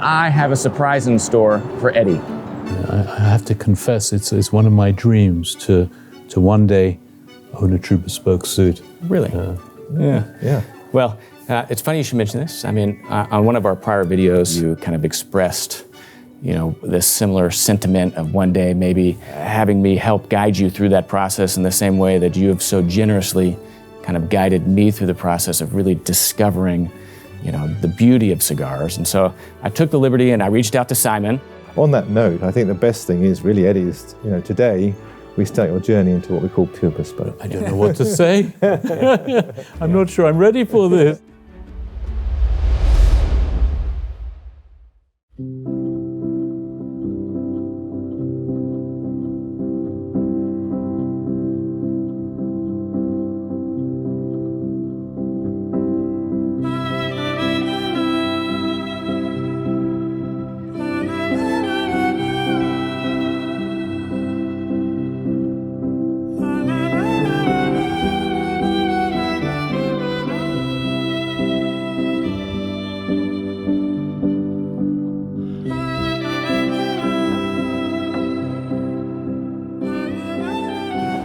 I have a surprise in store for Eddie. I have to confess, it's one of my dreams to one day own a true bespoke suit. Really? Yeah. Well, it's funny you should mention this. I mean, on one of our prior videos, you kind of expressed, this similar sentiment of one day maybe having me help guide you through that process in the same way that you have so generously kind of guided me through the process of really discovering, the beauty of cigars. And so I took the liberty and I reached out to Simon. On that note, I think the best thing is really, Eddie, is, today we start your journey into what we call Pure Bespoke. I don't know what to say. I'm not sure I'm ready for this.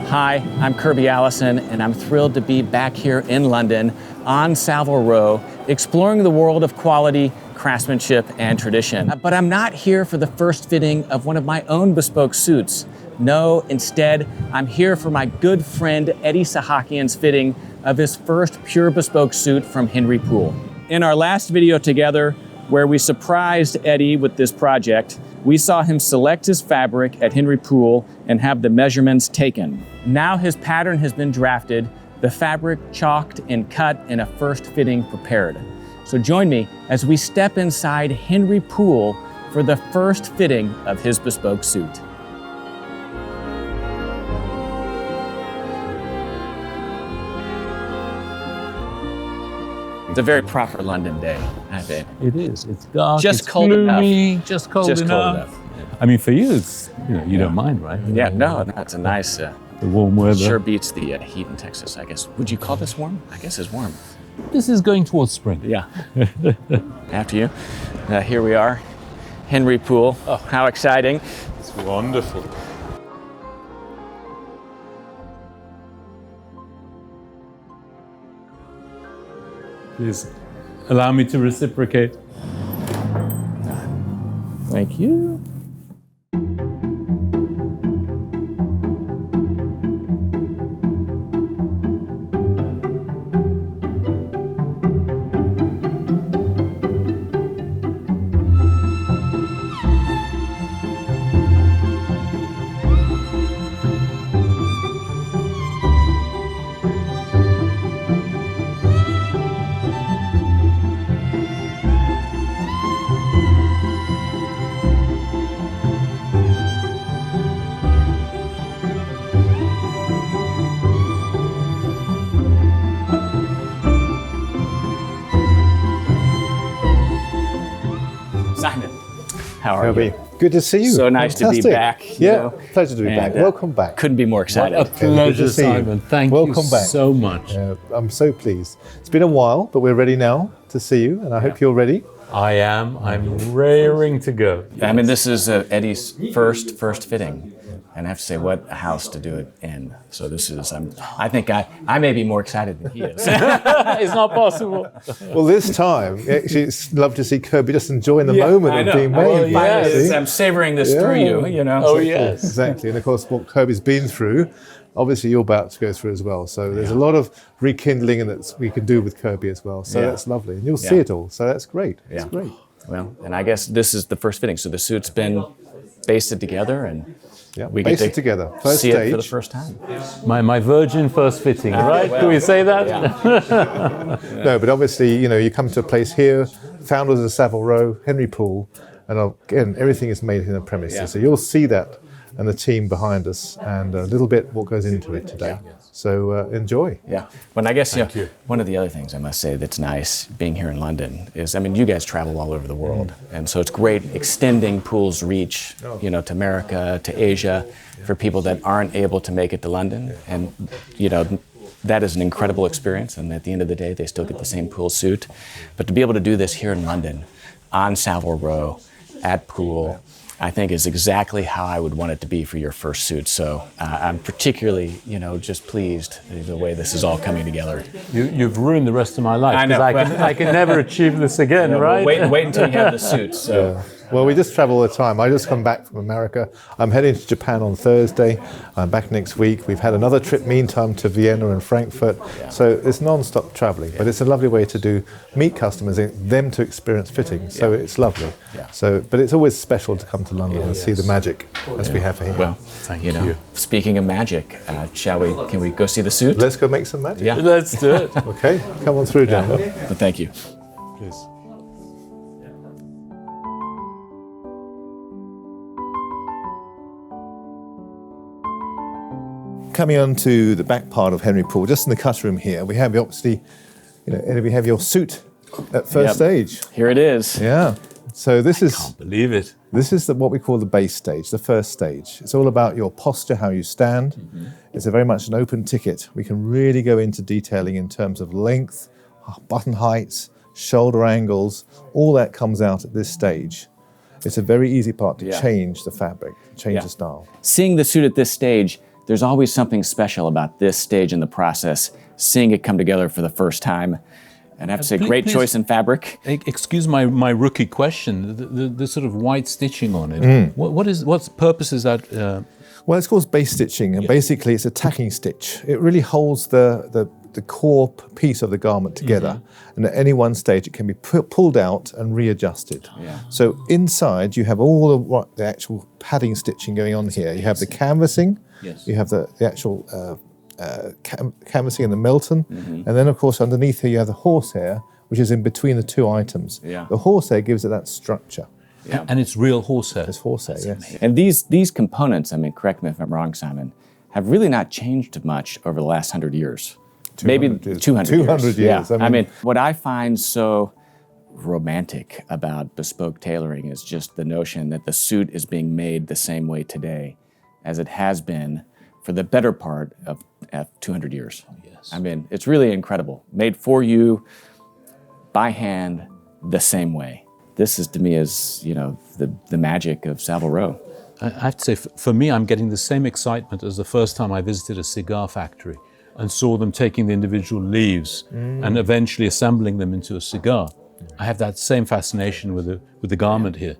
Hi, I'm Kirby Allison, and I'm thrilled to be back here in London on Savile Row, exploring the world of quality, craftsmanship, and tradition. But I'm not here for the first fitting of one of my own bespoke suits. No, instead, I'm here for my good friend Eddie Sahakian's fitting of his first Pure Bespoke suit from Henry Poole. In our last video together, where we surprised Eddie with this project, we saw him select his fabric at Henry Poole and have the measurements taken. Now his pattern has been drafted, the fabric chalked and cut, and a first fitting prepared. So join me as we step inside Henry Poole for the first fitting of his bespoke suit. It's a very proper London day, I think. It is. It's dark. Just it's cold gloomy, enough. Just cold enough. Yeah. I mean, for you, it's you don't mind, right? Yeah, no, it's a nice. The warm weather. Sure beats the heat in Texas, I guess. Would you call this warm? I guess it's warm. This is going towards spring. Yeah. After you. Here we are, Henry Poole. Oh, how exciting! It's wonderful. Please allow me to reciprocate. Thank you. Simon, how are Kirby, you? good to see you. So nice to be back. Yeah, pleasure to be back. Welcome back. Couldn't be more excited. What a pleasure, Good to see you. Simon. Thank Welcome you back. so much. I'm so pleased. It's been a while, but we're ready now to see you, and I hope you're ready. I am. I'm raring to go. I mean, this is Eddie's first fitting. And I have to say, what a house to do it in. So this is, I think I may be more excited than he is. It's not possible. Well, this time, actually, it's lovely to see Kirby just enjoying the moment of being made. Well, yes. I'm savoring this through you, Oh, yes. Exactly. And of course, what Kirby's been through, obviously you're about to go through as well. So there's a lot of rekindling that we can do with Kirby as well. So that's lovely. And you'll see it all. So that's great. It's great. Well, and I guess this is the first fitting. So the suit's been basted together and we get basted to together. First see stage. it for the first time. My virgin first fitting, right? well, Can we say that? No, but obviously, you come to a place here, founders of Savile Row, Henry Poole, and again, everything is made in the premises. Yeah. So you'll see that and the team behind us and a little bit what goes into it today. So enjoy. Yeah. Well, I guess one of the other things I must say that's nice being here in London is, I mean, you guys travel all over the world, and so it's great extending Poole's reach, to America, to Asia, for people that aren't able to make it to London, and that is an incredible experience. And at the end of the day, they still get the same Poole suit, but to be able to do this here in London. on Savile Row at Poole, I think is exactly how I would want it to be for your first suit. So I'm particularly, just pleased the way this is all coming together. You've ruined the rest of my life. I know. I can never achieve this again, right? Wait until you have the suit. So. Yeah. Well, we just travel all the time. I just come back from America. I'm heading to Japan on Thursday. I'm back next week. We've had another trip meantime to Vienna and Frankfurt. Yeah. So it's non-stop traveling, but it's a lovely way to meet customers, them to experience fitting. So it's lovely. Yeah. But it's always special to come to London and see the magic as we have here. Well, thank you. Speaking of magic, can we go see the suit? Let's go make some magic. Yeah, let's do it. Okay, come on through, Daniel. Well, thank you. Please. Coming on to the back part of Henry Poole, just in the cut room here, we have obviously, we have your suit at first stage. Here it is. Yeah. So this is. Can't believe it. This is what we call the base stage, the first stage. It's all about your posture, how you stand. Mm-hmm. It's very much an open ticket. We can really go into detailing in terms of length, button heights, shoulder angles. All that comes out at this stage. It's a very easy part to change the fabric, change the style. Seeing the suit at this stage, there's always something special about this stage in the process, seeing it come together for the first time. And I have to say, great choice in fabric. Excuse my rookie question, the sort of white stitching on it. What purpose is that? Well, it's called base stitching, and basically it's a tacking stitch. It really holds the core piece of the garment together, and at any one stage it can be pulled out and readjusted. Yeah. So inside you have all the actual padding stitching going on here. You have the canvassing, you have the actual canvassing and the Melton, and then of course underneath here you have the horsehair, which is in between the two items. Yeah. The horsehair gives it that structure. Yeah. And it's real horsehair. It's horsehair, yes. And these components, correct me if I'm wrong, Simon, have really not changed much over the last 100 years. Maybe 200 years. Yeah. What I find so romantic about bespoke tailoring is just the notion that the suit is being made the same way today as it has been for the better part of 200 years. Yes. It's really incredible. Made for you, by hand, the same way. This is, to me, is the magic of Savile Row. I have to say, for me, I'm getting the same excitement as the first time I visited a cigar factory and saw them taking the individual leaves and eventually assembling them into a cigar. I have that same fascination with the garment here.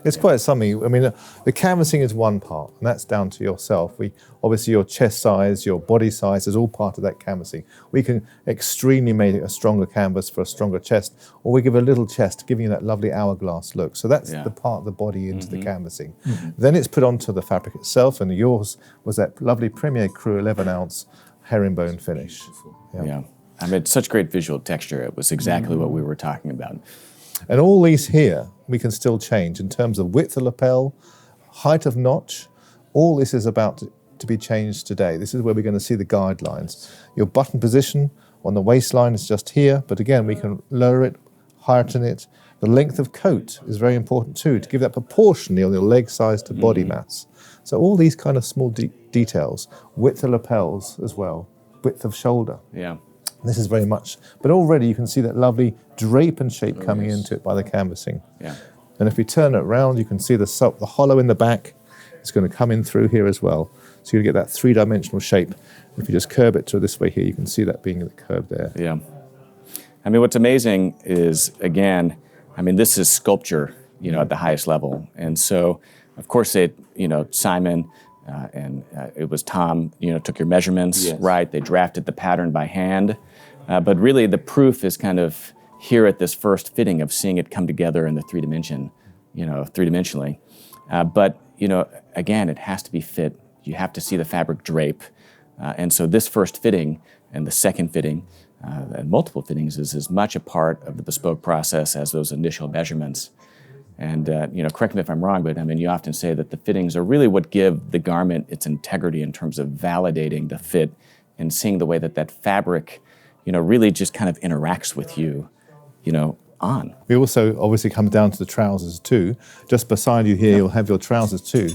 It's quite something. The canvassing is one part, and that's down to yourself. Obviously your chest size, your body size is all part of that canvassing. We can extremely make a stronger canvas for a stronger chest, or we give a little chest, giving you that lovely hourglass look. So that's the part of the body into the canvassing. Then it's put onto the fabric itself, and yours was that lovely Premier Cru 11-ounce herringbone finish. Yeah. Such great visual texture. It was exactly what we were talking about. And all these here, we can still change in terms of width of lapel, height of notch. All this is about to be changed today. This is where we're going to see the guidelines. Your button position on the waistline is just here, but again, we can lower it, heighten it. The length of coat is very important too, to give that proportionally on your leg size to body mass. So all these kind of small details, width of lapels as well, width of shoulder. Yeah. This is very much, but already you can see that lovely drape and shape coming into it by the canvassing. Yeah. And if we turn it around, you can see the hollow in the back. It's going to come in through here as well. So you get that three-dimensional shape. If you just curve it to this way here, you can see that being the curve there. Yeah. What's amazing is, again, this is sculpture, at the highest level. And so, of course, Simon and it was Tom, took your measurements, right? They drafted the pattern by hand. But really the proof is kind of here at this first fitting of seeing it come together in the three-dimensionally. But, again, it has to be fit. You have to see the fabric drape. And so this first fitting and the second fitting and multiple fittings is as much a part of the bespoke process as those initial measurements. And, correct me if I'm wrong, but you often say that the fittings are really what give the garment its integrity in terms of validating the fit and seeing the way that fabric, really just kind of interacts with you, on. We also obviously come down to the trousers too. Just beside you here, you'll have your trousers too.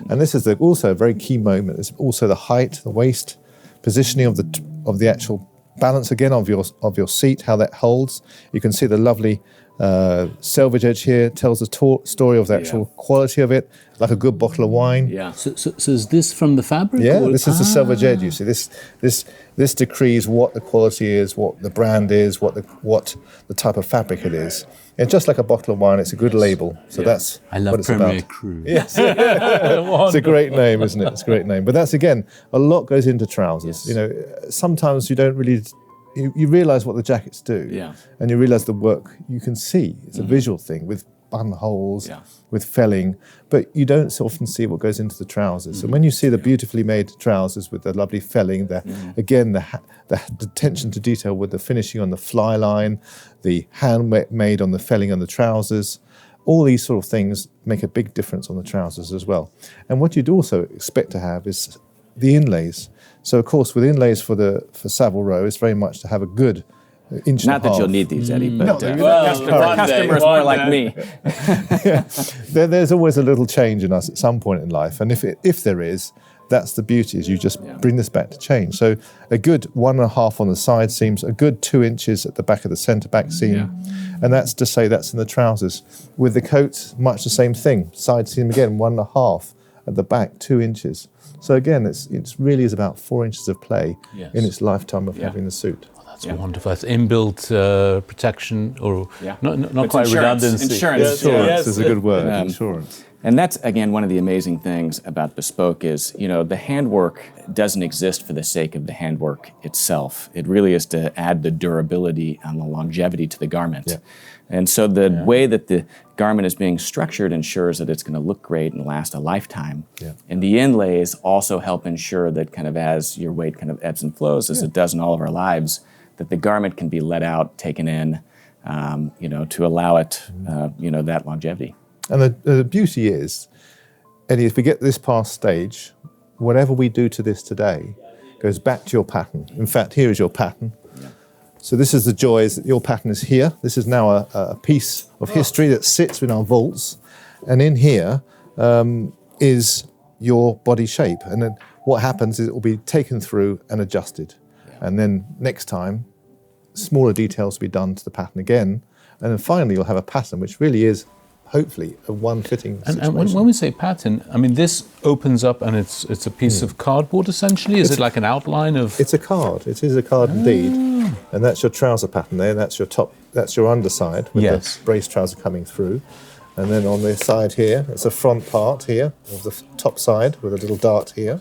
And this is also a very key moment. It's also the height, the waist, positioning of the actual balance again of your seat, how that holds. You can see the lovely Selvage edge here tells the story of the actual quality of it, like a good bottle of wine. Yeah. So is this from the fabric? Yeah, or? this is the selvage edge. You see, this decrees what the quality is, what the brand is, what the type of fabric it is. And just like a bottle of wine, it's a good label. So that's I love what it's Premier about. Cru. Yes, it's a great name, isn't it? It's a great name. But that's again, a lot goes into trousers. Yes. You know, sometimes you don't really. You realise what the jackets do, and you realise the work you can see. It's a visual thing with buttonholes, with felling, but you don't so often see what goes into the trousers. And when you see the beautifully made trousers with the lovely felling, again, the attention to detail with the finishing on the fly line, the handmade on the felling on the trousers, all these sort of things make a big difference on the trousers as well. And what you'd also expect to have is the inlays. So of course, with inlays for Savile Row, it's very much to have a good inch Not and a that half. you'll need these, Eddie, but Well, customers one more day. like me. There's always a little change in us at some point in life, and if there is, that's the beauty. Is you just bring this back to change. So a good 1.5 on the side seams, a good 2 inches at the back of the centre back seam, and that's to say that's in the trousers. With the coat, much the same thing. Side seam again, 1.5 at the back, 2 inches. So again, it really is about 4 inches of play in its lifetime of having the suit. That's wonderful. That's inbuilt protection, or not quite insurance. redundancy. Insurance. Insurance is a good word. Insurance. And that's, again, one of the amazing things about Bespoke is, you know, the handwork doesn't exist for the sake of the handwork itself. It really is to add the durability and the longevity to the garment. Yeah. And so the way that the garment is being structured ensures that it's going to look great and last a lifetime. Yeah. And the inlays also help ensure that kind of as your weight kind of ebbs and flows, as it does in all of our lives, that the garment can be let out, taken in, you know, to allow it, you know, that longevity. And the beauty is, Eddie, if we get this past stage, whatever we do to this today goes back to your pattern. In fact, here is your pattern. Yeah. So this is the joy, is that your pattern is here. This is now a piece of history that sits in our vaults. And in here is your body shape. And then what happens is it will be taken through and adjusted. Yeah. And then next time, smaller details will be done to the pattern again. And then finally, you'll have a pattern which really is hopefully a one-fitting situation. And when we say pattern, I mean, this opens up and it's a piece of cardboard, essentially? Is it like an outline of... It's a card. It is a card indeed. And that's your trouser pattern there. That's your top, that's your underside with the brace trouser coming through. And then on the side here, it's a front part here of the top side with a little dart here.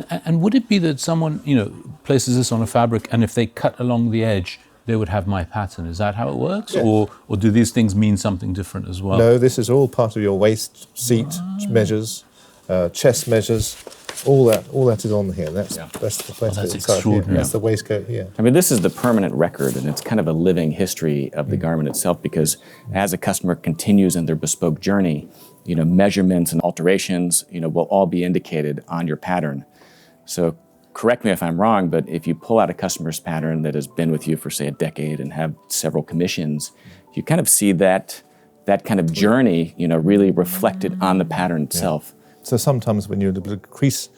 And would it be that someone, you know, places this on a fabric and if they cut along the edge, they would have my pattern? Is that how it works? Yeah. Or do these things mean something different as well? No, this is all part of your waist, seat measures, chest measures, all that is on here. That's the place that's inside extraordinary. here. That's the waistcoat here. I mean, this is the permanent record, and it's kind of a living history of the garment itself, because as a customer continues in their bespoke journey, you know, measurements and alterations, you know, will all be indicated on your pattern. So correct me if I'm wrong, but if you pull out a customer's pattern that has been with you for, say, a decade and have several commissions, you kind of see that kind of journey, you know, really reflected on the pattern itself. So sometimes when you increase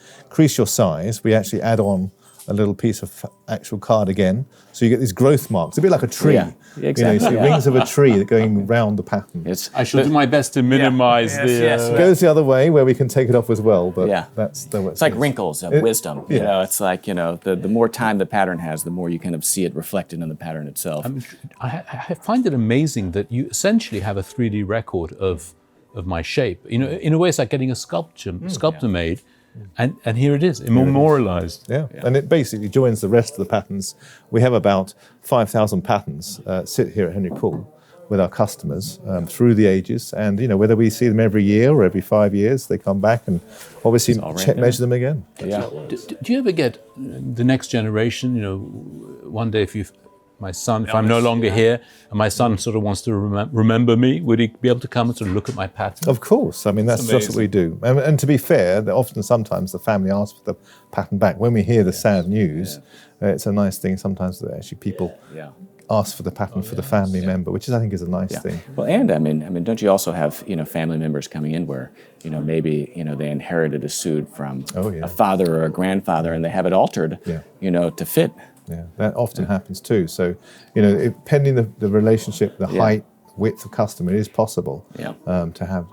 your size, we actually add on a little piece of actual card again. So you get these growth marks, a bit like a tree. Yeah, exactly. You know, you see rings of a tree going round the pattern. I shall do my best to minimize It goes the other way where we can take it off as well, but that's the way it's like wrinkles of wisdom. You know, it's like, you know, the more time the pattern has, the more you kind of see it reflected in the pattern itself. I find it amazing that you essentially have a 3D record of my shape. You know, in a way, it's like getting a sculpture made, and here it is, immemorialized. Yeah, and it basically joins the rest of the patterns. We have about 5,000 patterns sit here at Henry Poole with our customers through the ages, and you know, whether we see them every year or every 5 years, they come back and obviously measure them again. Yeah. Do you ever get the next generation? You know, one day if my son, if I'm no longer here, and my son sort of wants to remember me, would he be able to come and sort of look at my pattern? Of course. I mean, that's just what we do. And to be fair, sometimes the family asks for the pattern back. When we hear the sad news, it's a nice thing sometimes that actually people ask for the pattern for the family member, which I think is a nice thing. Well, and I mean, don't you also have, you know, family members coming in where, you know, maybe, you know, they inherited a suit from a father or a grandfather and they have it altered, you know, to fit. Yeah, that often happens too. So, you know, pending the relationship, the height, width of customer, it is possible to have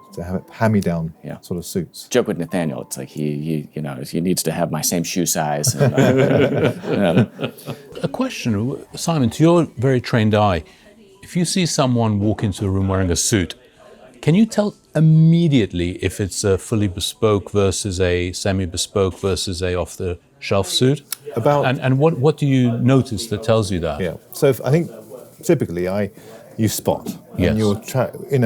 hand-me-down sort of suits. Joke with Nathaniel. It's like he needs to have my same shoe size. A question, Simon, to your very trained eye, if you see someone walk into a room wearing a suit, can you tell immediately if it's a fully bespoke versus a semi-bespoke versus a off-the-shelf suit? And what do you notice that tells you that? Yeah. So I think typically you spot. Yes. And you're in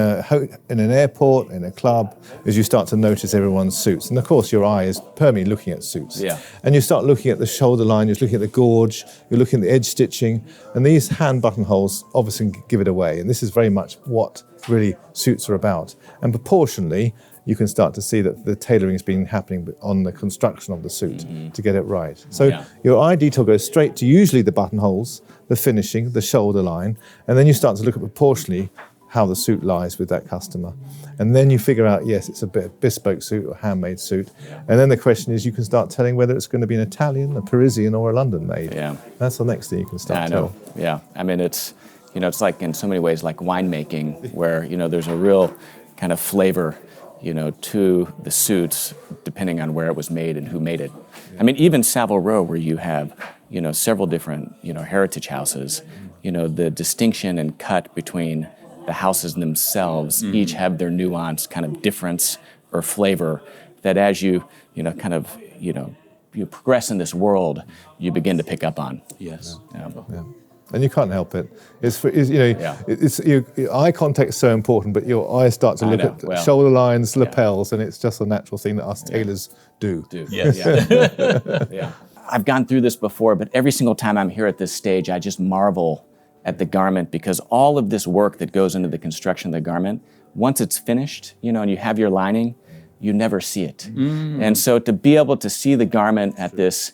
an airport, in a club, as you start to notice everyone's suits. And of course your eye is permanently looking at suits. Yeah. And you start looking at the shoulder line, you're looking at the gorge, you're looking at the edge stitching, and these hand buttonholes obviously give it away. And this is very much what really suits are about. And proportionally, you can start to see that the tailoring has been happening on the construction of the suit to get it right. So your eye detail goes straight to usually the buttonholes, the finishing, the shoulder line, and then you start to look at proportionally how the suit lies with that customer. And then you figure out, yes, it's a bespoke suit or handmade suit. And then the question is, you can start telling whether it's going to be an Italian, a Parisian, or a London made. Yeah. That's the next thing you can start telling. Yeah. I mean, it's like in so many ways like winemaking, where, there's a real kind of flavor, to the suits, depending on where it was made and who made it. I mean, even Savile Row, where you have, several different, heritage houses, the distinction and cut between the houses themselves, each have their nuanced kind of difference or flavor that as you, you progress in this world, you begin to pick up on. Yes. Yeah. And you can't help it. Your eye contact is so important, but your eyes start to look at shoulder lines, lapels, and it's just a natural thing that us tailors do. Yes. Yeah. I've gone through this before, but every single time I'm here at this stage, I just marvel at the garment, because all of this work that goes into the construction of the garment, once it's finished, and you have your lining, you never see it. And so to be able to see the garment at this,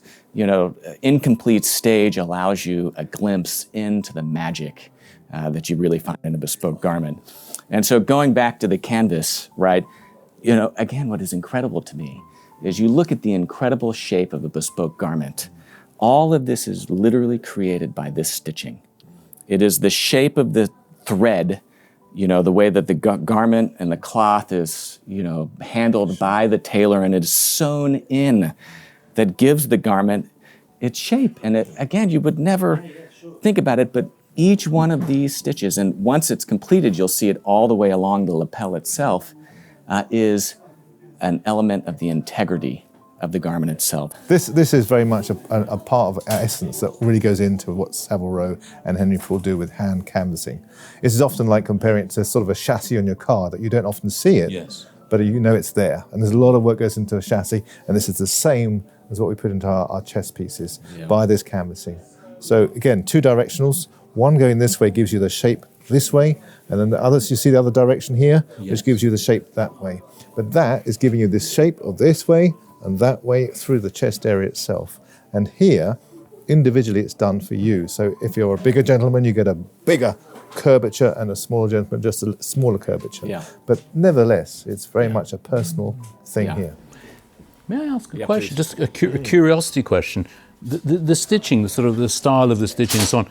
incomplete stage allows you a glimpse into the magic that you really find in a bespoke garment. And so going back to the canvas, right, again, what is incredible to me is you look at the incredible shape of a bespoke garment. All of this is literally created by this stitching. It is the shape of the thread, the way that the garment and the cloth is, handled by the tailor and it is sewn in, that gives the garment its shape. And again, you would never think about it, but each one of these stitches, and once it's completed, you'll see it all the way along the lapel itself, is an element of the integrity of the garment itself. This is very much a part of our essence that really goes into what Savile Row and Henry Poole do with hand canvassing. It's often like comparing it to sort of a chassis on your car that you don't often see it, but it's there. And there's a lot of work goes into a chassis, and this is the same as what we put into our chest pieces by this canvassing. So again, two directionals, one going this way gives you the shape this way, and then the others, you see the other direction here, which gives you the shape that way. But that is giving you this shape of this way and that way through the chest area itself. And here, individually, it's done for you. So if you're a bigger gentleman, you get a bigger curvature, and a smaller gentleman, just a smaller curvature. Yeah. But nevertheless, it's very much a personal thing here. May I ask a question? Just a curiosity question. The stitching, the sort of the style of the stitching and so on,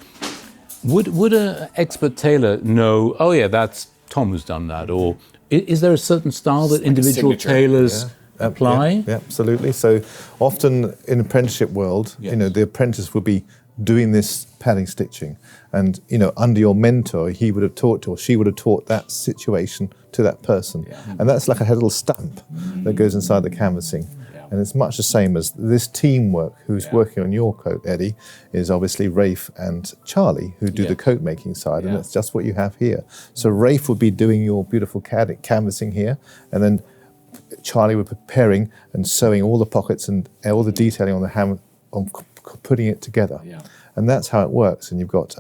would an expert tailor know, oh yeah, that's Tom who's done that? Or is there a certain style that individual tailors apply? Yeah, absolutely. So often in the apprenticeship world, the apprentice will be doing this padding stitching, and under your mentor, he would have taught or she would have taught that situation to that person, and that's like a little stamp that goes inside the canvassing. And it's much the same as this teamwork. Who's working on your coat, Eddie, is obviously Rafe and Charlie, who do the coat making side, and that's just what you have here. So Rafe would be doing your beautiful canvassing here, and then Charlie would be preparing and sewing all the pockets and all the detailing on the ham, on putting it together. And that's how it works. And you've got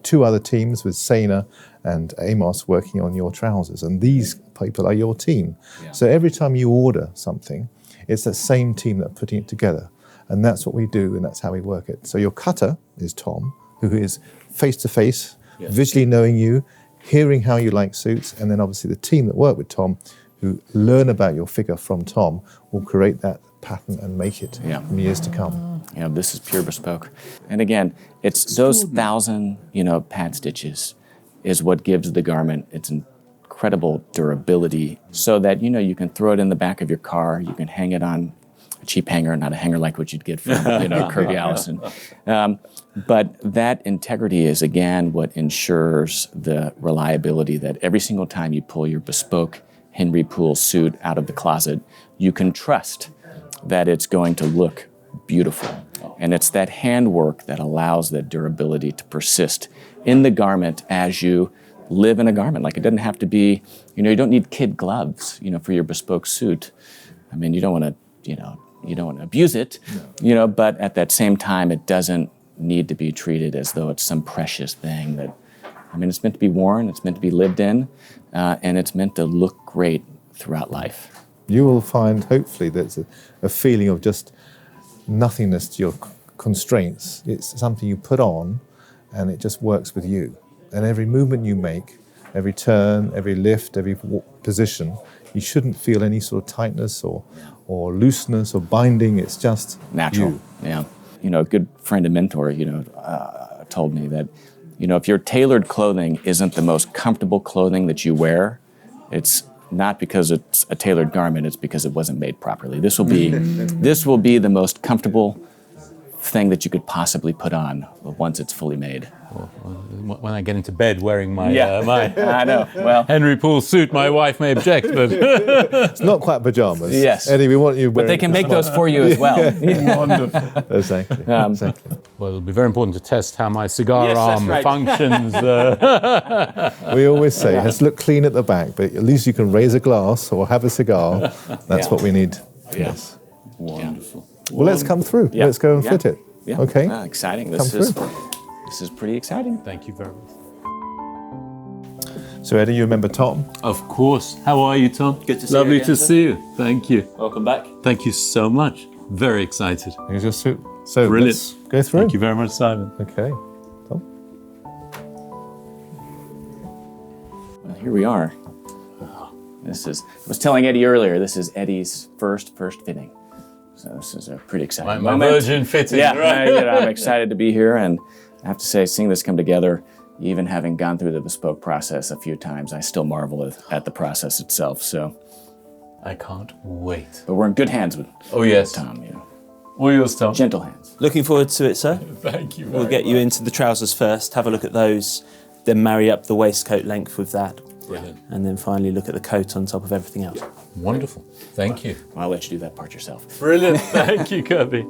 two other teams with Saina and Amos working on your trousers, and these people are your team. So every time you order something, it's that same team that are putting it together. And that's what we do, and that's how we work it. So your cutter is Tom, who is face-to-face, visually knowing you, hearing how you like suits, and then obviously the team that work with Tom, who learn about your figure from Tom, will create that pattern and make it in years to come. This is pure bespoke. And again, it's those 1,000, pad stitches is what gives the garment its incredible durability, so that you can throw it in the back of your car, you can hang it on a cheap hanger, not a hanger like what you'd get from Kirby, Allison. But that integrity is, again, what ensures the reliability that every single time you pull your bespoke Henry Poole suit out of the closet, you can trust that it's going to look beautiful. And it's that handwork that allows that durability to persist in the garment as you live in a garment. Like, it doesn't have to be, you don't need kid gloves, for your bespoke suit. I mean, you don't want to abuse it, but at that same time, it doesn't need to be treated as though it's some precious thing that, it's meant to be worn, it's meant to be lived in, and it's meant to look great throughout life. You will find, hopefully, there's a feeling of just nothingness to your constraints. It's something you put on, and it just works with you. And every movement you make, every turn, every lift, every position, you shouldn't feel any sort of tightness or looseness or binding. It's just natural. You. Yeah. A good friend and mentor, told me that, if your tailored clothing isn't the most comfortable clothing that you wear, it's not because it's a tailored garment, it's because it wasn't made properly. This will be the most comfortable thing that you could possibly put on once it's fully made. When I get into bed wearing my I know. Well, Henry Poole suit, my wife may object, but it's not quite pajamas. Yes, Eddie, we want you. But they can make those for you as well. Wonderful. Exactly. Well, it'll be very important to test how my cigar arm functions. We always say, let's look clean at the back, but at least you can raise a glass or have a cigar. That's what we need. Yes. Wonderful. Well, let's come through. Yeah. Let's go and fit it. Yeah. Okay. Exciting. Come through. This is pretty exciting. Thank you very much. So, Eddie, you remember Tom? Of course. How are you, Tom? Good to see you Lovely again, to sir. see you. Thank you. Welcome back. Thank you so much. Very excited. Here's your suit. So, Brilliant. let's go through. Thank you very much, Simon. Okay. Tom? Well, here we are. I was telling Eddie earlier, this is Eddie's first fitting. So this is a pretty exciting My moment. virgin fitting, Yeah, right? I'm excited to be here, and I have to say, seeing this come together, even having gone through the bespoke process a few times, I still marvel at the process itself. So, I can't wait. but we're in good hands with Tom. All yours, Tom. Gentle hands. Looking forward to it, sir. Thank you. We'll get you into the trousers first, have a look at those, then marry up the waistcoat length with that, Brilliant. and then finally look at the coat on top of everything else. Wonderful. Thank you. I'll let you do that part yourself. Brilliant. Thank you, Kirby.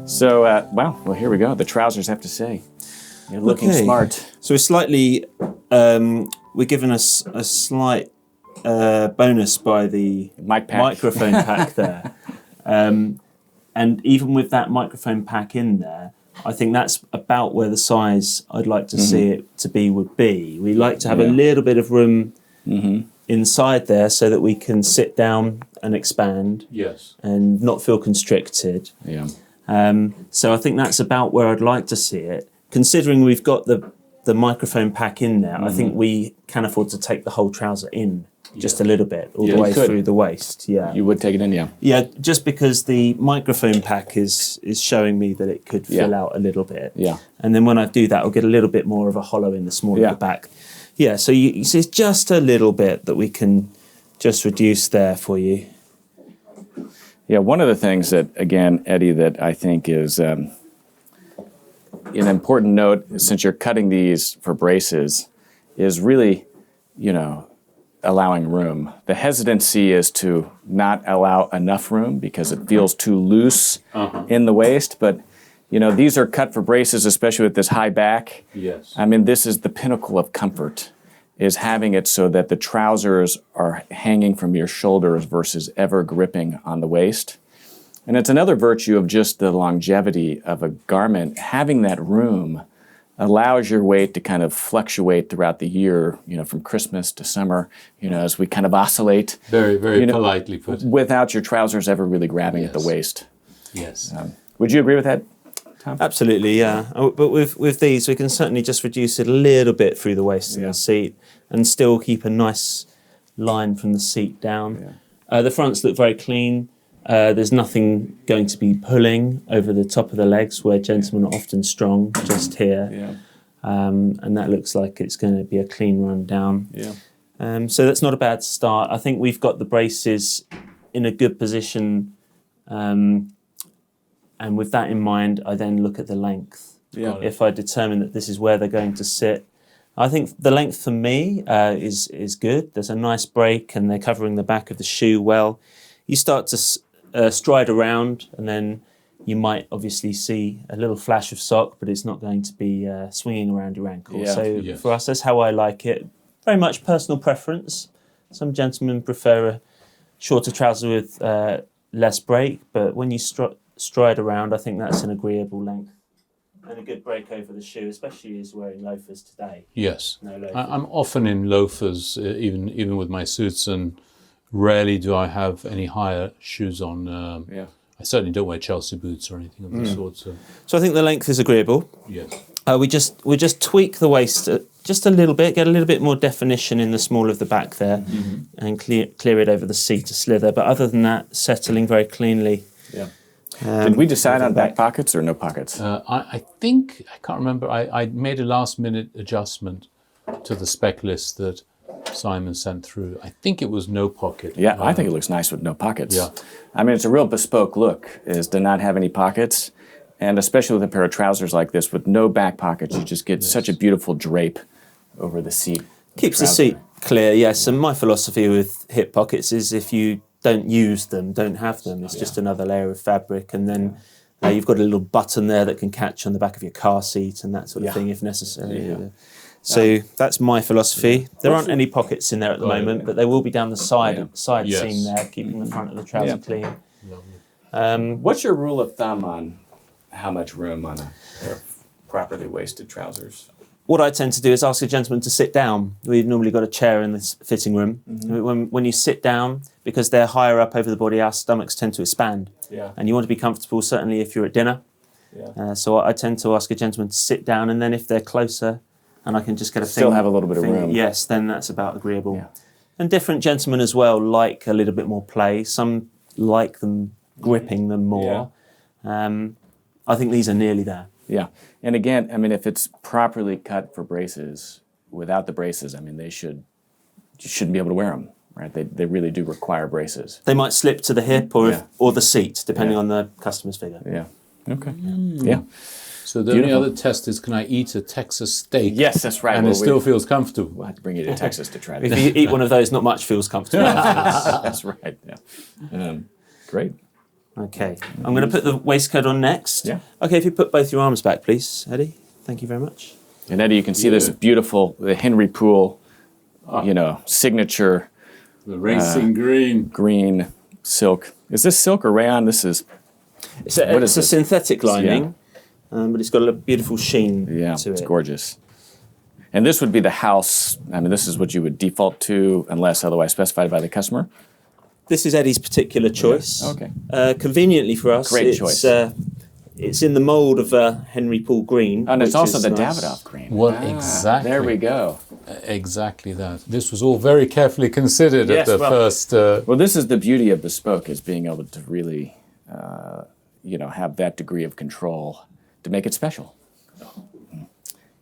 So, well, here we go. The trousers have to say, you're looking Okay. smart. So we're slightly, we're given us a slight bonus by the Mic pack. microphone pack there. And even with that microphone pack in there, I think that's about where the size I'd like to see it to be would be. We like to have a little bit of room inside there so that we can sit down and expand Yes. and not feel constricted. Yeah. So I think that's about where I'd like to see it. Considering we've got the microphone pack in there, I think we can afford to take the whole trouser in just a little bit, all the way could. through the waist. Yeah. You would take it in, yeah. Yeah, just because the microphone pack is showing me that it could fill Yeah. out a little bit. Yeah. And then when I do that, I'll get a little bit more of a hollow in the small of the back. Yeah, so you see it's just a little bit that we can just reduce there for you. Yeah, one of the things that, again, Eddie, that I think is an important note, since you're cutting these for braces, is really, allowing room. The hesitancy is to not allow enough room because it feels too loose in the waist. But, these are cut for braces, especially with this high back. Yes. I mean, this is the pinnacle of comfort, is having it so that the trousers are hanging from your shoulders versus ever gripping on the waist. And it's another virtue of just the longevity of a garment. Having that room allows your weight to kind of fluctuate throughout the year, from Christmas to summer, as we kind of oscillate. Very, very politely put. Without your trousers ever really grabbing at the waist. Yes. Would you agree with that, Tom? Absolutely, yeah. But with these, we can certainly just reduce it a little bit through the waist and the seat and still keep a nice line from the seat down. The fronts look very clean. There's nothing going to be pulling over the top of the legs where gentlemen are often strong, just here. Yeah. And that looks like it's going to be a clean run down. Yeah. So that's not a bad start. I think we've got the braces in a good position. And with that in mind, I then look at the length. Yeah. If I determine that this is where they're going to sit, I think the length for me is good. There's a nice break and they're covering the back of the shoe well. You start to stride around and then you might obviously see a little flash of sock, but it's not going to be swinging around your ankle. Yeah. So for us, that's how I like it. Very much personal preference. Some gentlemen prefer a shorter trouser with less break, but when you stride around, I think that's an agreeable length. And a good break over the shoe, especially as wearing loafers today. Yes. No loafers. I'm often in loafers, even with my suits, and rarely do I have any higher shoes on. I certainly don't wear Chelsea boots or anything of the sort. So I think the length is agreeable. Yes. We just tweak the waist just a little bit, get a little bit more definition in the small of the back there, and clear it over the seat to slither. But other than that, settling very cleanly. Yeah. Did we decide on back pockets or no pockets? I think, I can't remember, I made a last minute adjustment to the spec list that Simon sent through. I think it was no pocket. Yeah, I think it looks nice with no pockets. Yeah. I mean, it's a real bespoke look, is to not have any pockets. And especially with a pair of trousers like this with no back pockets, you just get such a beautiful drape over the seat. Keeps the seat clear, yes. And my philosophy with hip pockets is if you don't use them, don't have them. It's just another layer of fabric. And then you've got a little button there that can catch on the back of your car seat and that sort of thing if necessary. Yeah. So that's my philosophy. There aren't any pockets in there at the moment, but they will be down the side seam there, keeping the front of the trouser clean. What's your rule of thumb on how much room on a pair of properly waisted trousers? What I tend to do is ask a gentleman to sit down. We've normally got a chair in this fitting room. When you sit down, because they're higher up over the body, our stomachs tend to expand. Yeah. And you want to be comfortable, certainly if you're at dinner. Yeah. So I tend to ask a gentleman to sit down, and then if they're closer, and I can just get a Still have a little bit of room. Yes, then that's about agreeable. Yeah. And different gentlemen as well like a little bit more play. Some like them gripping them more. I think these are nearly there. Yeah. And again, I mean, if it's properly cut for braces, without the braces, I mean, you shouldn't be able to wear them, right? They really do require braces. They might slip to the hip or the seat, depending on the customer's figure. Yeah. Okay. Yeah. So the only other test is, can I eat a Texas steak? Yes, that's right. And it still feels comfortable. We'll have to bring you to Texas to try If that. you eat one of those, not much feels comfortable. That's right. Yeah. Great. Okay, I'm going to put the waistcoat on next. Yeah. Okay, if you put both your arms back, please, Eddie. Thank you very much. And Eddie, you can see this beautiful Henry Poole, signature The racing green. green silk. Is this silk or rayon? This is. It's What is a this? synthetic lining, but it's got a beautiful sheen to it's it. gorgeous. And this would be the house. I mean, this is what you would default to unless otherwise specified by the customer. This is Eddie's particular choice. Okay. Conveniently for us, Great choice. It's in the mould of Henry Poole green. And it's which also is the nice. Davidoff green. Well, exactly. There we go. Exactly that. This was all very carefully considered at the first. Well, this is the beauty of bespoke, is being able to really, have that degree of control to make it special.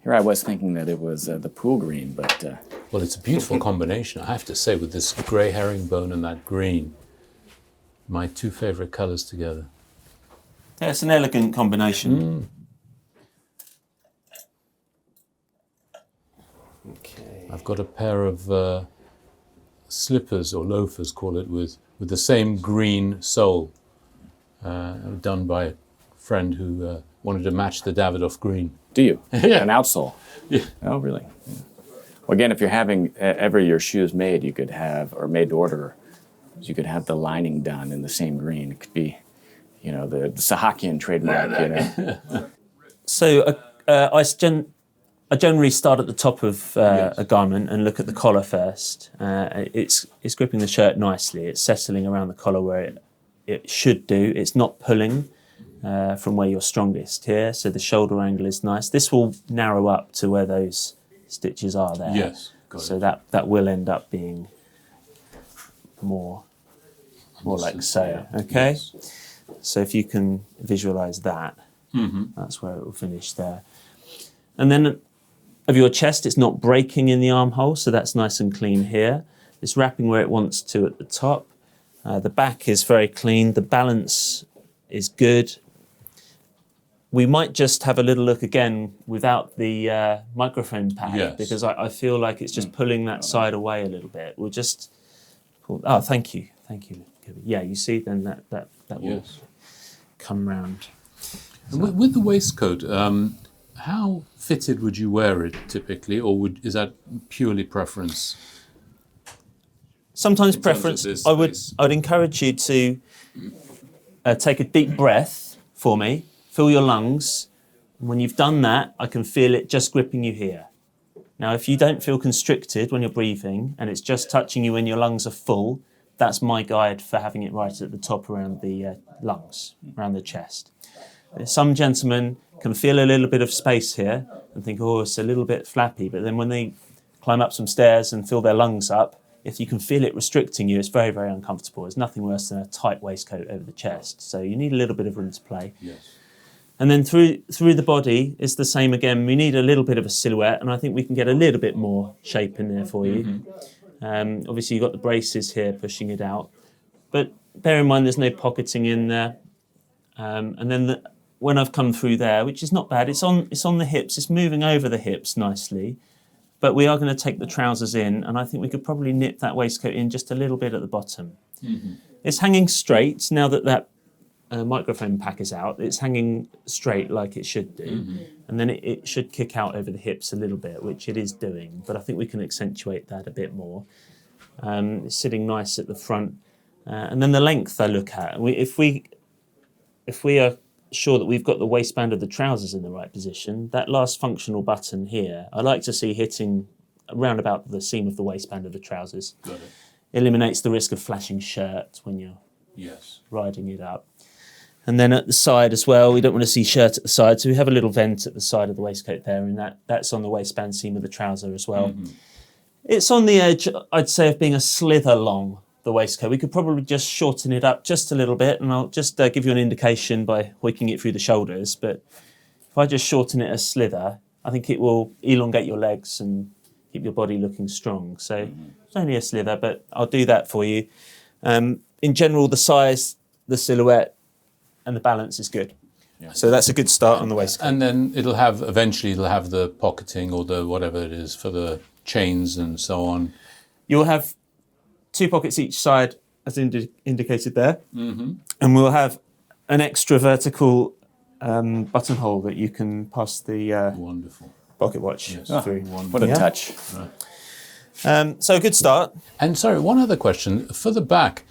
Here I was thinking that it was the Poole green, but Well, it's a beautiful combination, I have to say, with this grey herringbone and that green. My two favourite colours together. Yeah, it's an elegant combination. Okay. I've got a pair of slippers, or loafers, call it, with the same green sole, done by a friend who wanted to match the Davidoff green. do you? Yeah. An outsole? Yeah. Oh, really? Yeah. Well, again, if you're having ever your shoes made, you could have, or made to order, you could have the lining done in the same green. It could be, the Sahakian trademark, So I generally start at the top of a garment and look at the collar first. It's gripping the shirt nicely. It's settling around the collar where it should do. It's not pulling from where you're strongest here, so the shoulder angle is nice. This will narrow up to where those stitches are there. Yes, got So it. that will end up being more more like so. Okay. So if you can visualize that, that's where it will finish there. And then of your chest, it's not breaking in the armhole, so that's nice and clean here. It's wrapping where it wants to at the top. The back is very clean. The balance is good. We might just have a little look again without the microphone pad, because I feel like it's just pulling that side away a little bit. We'll just pull. Oh, thank you, Kirby. Yeah, you see, then that will come round. And with the waistcoat, how fitted would you wear it typically, or is that purely preference? Sometimes preference. I would encourage you to take a deep breath for me. Fill your lungs. And when you've done that, I can feel it just gripping you here. Now, if you don't feel constricted when you're breathing and it's just touching you when your lungs are full, that's my guide for having it right at the top around the lungs, around the chest. Some gentlemen can feel a little bit of space here and think, oh, it's a little bit flappy. But then when they climb up some stairs and fill their lungs up, if you can feel it restricting you, it's very, very uncomfortable. There's nothing worse than a tight waistcoat over the chest. So you need a little bit of room to play. Yes. And then through the body, it's the same again. We need a little bit of a silhouette, and I think we can get a little bit more shape in there for you. Obviously, you've got the braces here pushing it out. But bear in mind, there's no pocketing in there. And then when I've come through there, which is not bad, it's on the hips. It's moving over the hips nicely. But we are going to take the trousers in, and I think we could probably nip that waistcoat in just a little bit at the bottom. It's hanging straight now that microphone pack is out. It's hanging straight like it should do, and then it should kick out over the hips a little bit, which it is doing, but I think we can accentuate that a bit more. It's sitting nice at the front, and then the length I look at. If we are sure that we've got the waistband of the trousers in the right position, that last functional button here, I like to see hitting around about the seam of the waistband of the trousers. Got it. Eliminates the risk of flashing shirt when you're Yes. riding it up. And then at the side as well, we don't want to see shirt at the side, so we have a little vent at the side of the waistcoat there, and that's on the waistband seam of the trouser as well. It's on the edge, I'd say, of being a slither long, the waistcoat. We could probably just shorten it up just a little bit, and I'll just give you an indication by hoiking it through the shoulders. But if I just shorten it a slither, I think it will elongate your legs and keep your body looking strong. So it's only a slither, but I'll do that for you. In general, the size, the silhouette, and the balance is good. Yeah. So that's a good start on the waistcoat. And then eventually it'll have the pocketing or the whatever it is for the chains and so on. You'll have 2 pockets each side, as indicated there. And we'll have an extra vertical buttonhole that you can pass the Wonderful. pocket watch through. What a touch. So a good start. And sorry, one other question. For the back,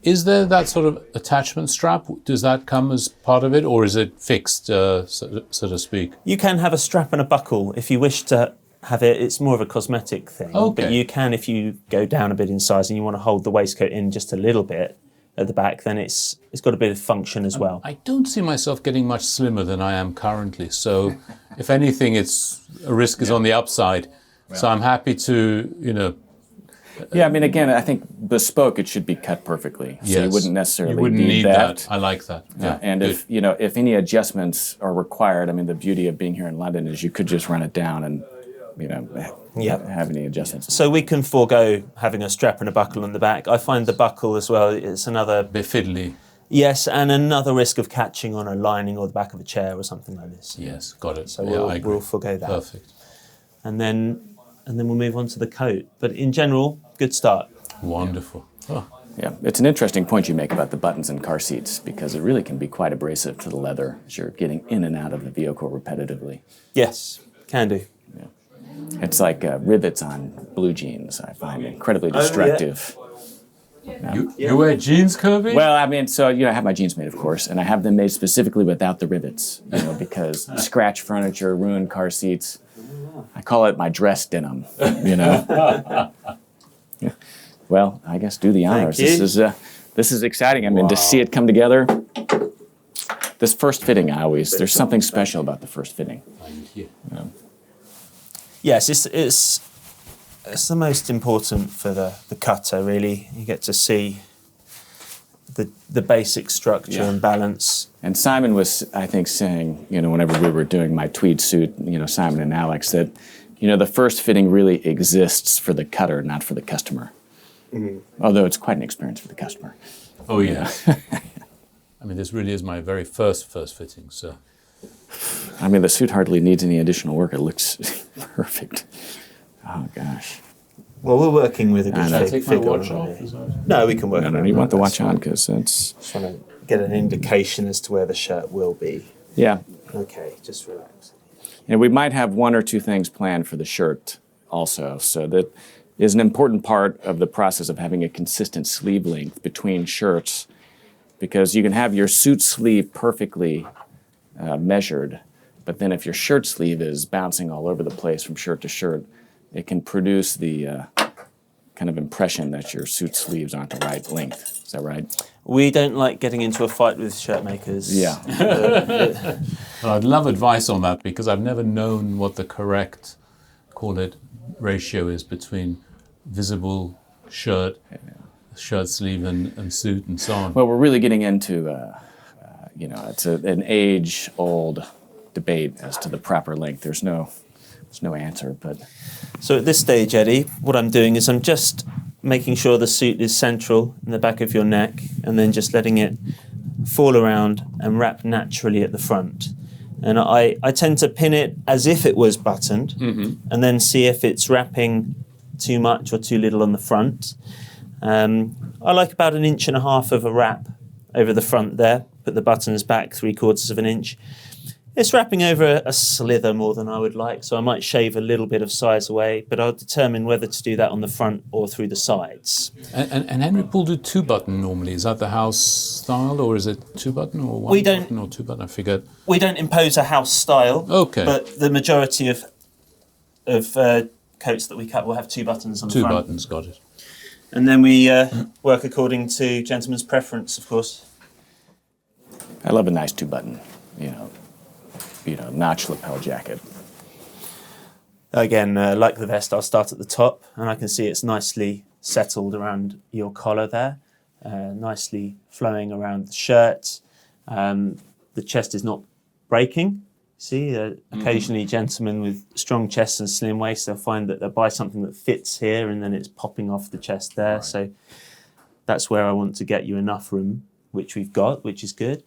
is there that sort of attachment strap? Does that come as part of it, or is it fixed, so to speak? You can have a strap and a buckle if you wish to have it. It's more of a cosmetic thing. Okay. But you can, if you go down a bit in size and you want to hold the waistcoat in just a little bit at the back, then it's got a bit of function as well. I don't see myself getting much slimmer than I am currently. So if anything, it's a risk is on the upside. So I'm happy to, Yeah, I mean, again, I think bespoke, it should be cut perfectly. So you wouldn't necessarily need that. I like that. Yeah, and good. if any adjustments are required, I mean, the beauty of being here in London is you could just run it down and, have any adjustments. So we can forego having a strap and a buckle on the back. I find the buckle as well, it's another... Bit fiddly. Yes, and another risk of catching on a lining or the back of a chair or something like this. Yes, got it. So I agree. we'll forego that. Perfect. And then we'll move on to the coat. But in general, good start. Wonderful. Oh. Yeah, it's an interesting point you make about the buttons in car seats, because it really can be quite abrasive to the leather as you're getting in and out of the vehicle repetitively. Yes, can do. Yeah. It's like rivets on blue jeans, I find incredibly destructive. You wear jeans, Kirby? Well, I mean, so, I have my jeans made, of course, and I have them made specifically without the rivets, because scratch furniture, ruined car seats. I call it my dress denim, Yeah. Well, I guess do the honors. This is exciting. I mean, to see it come together. This first fitting, there's something special about the first fitting. Yes, it's the most important for the cutter, really. You get to see the basic structure and balance. And Simon was, I think, saying, whenever we were doing my tweed suit, Simon and Alex, that, the first fitting really exists for the cutter, not for the customer. Although it's quite an experience for the customer. Oh, yeah. I mean, this really is my very first fitting, so. I mean, the suit hardly needs any additional work. It looks perfect. Oh, gosh. Well, we're working with a good Can I take my figure watch already. off? No, we can work. No, you want the watch on, because it's... Just trying to get an indication as to where the shirt will be. Yeah. Okay, just relax. And we might have one or two things planned for the shirt also. So that is an important part of the process of having a consistent sleeve length between shirts, because you can have your suit sleeve perfectly measured, but then if your shirt sleeve is bouncing all over the place from shirt to shirt, it can produce the kind of impression that your suit sleeves aren't the right length. Is that right? We don't like getting into a fight with shirt makers. Yeah. Well, I'd love advice on that, because I've never known what the correct, call it, ratio is between visible shirt sleeve and suit and so on. Well, we're really getting into, it's an age-old debate as to the proper length. There's no answer, but... So at this stage, Eddie, what I'm doing is I'm just making sure the suit is central in the back of your neck, and then just letting it fall around and wrap naturally at the front. And I tend to pin it as if it was buttoned, and then see if it's wrapping too much or too little on the front. I like about 1.5 inches of a wrap over the front there. Put the buttons back 3/4 of an inch. It's wrapping over a slither more than I would like, so I might shave a little bit of size away, but I'll determine whether to do that on the front or through the sides. And Henry Poole do 2-button normally. Is that the house style, or is it 2-button or 1-button or 2-button? I forget. We don't impose a house style, Okay. but the majority of coats that we cut will have 2 buttons on the 2 front. buttons, got it. And then we work according to gentleman's preference, of course. I love a nice 2-button, notch lapel jacket. Again, like the vest, I'll start at the top, and I can see it's nicely settled around your collar there, nicely flowing around the shirt. The chest is not breaking. See, occasionally gentlemen with strong chests and slim waists, they'll find that they'll buy something that fits here and then it's popping off the chest there. Right. So that's where I want to get you enough room, which we've got, which is good.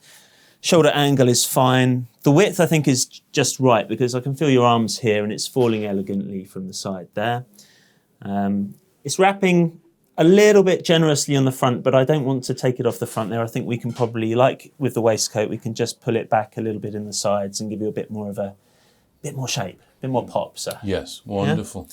Shoulder angle is fine. The width, I think, is just right, because I can feel your arms here and it's falling elegantly from the side there. It's wrapping a little bit generously on the front, but I don't want to take it off the front there. I think we can probably, like with the waistcoat, we can just pull it back a little bit in the sides and give you a bit more shape, a bit more pop. So. Yes, wonderful.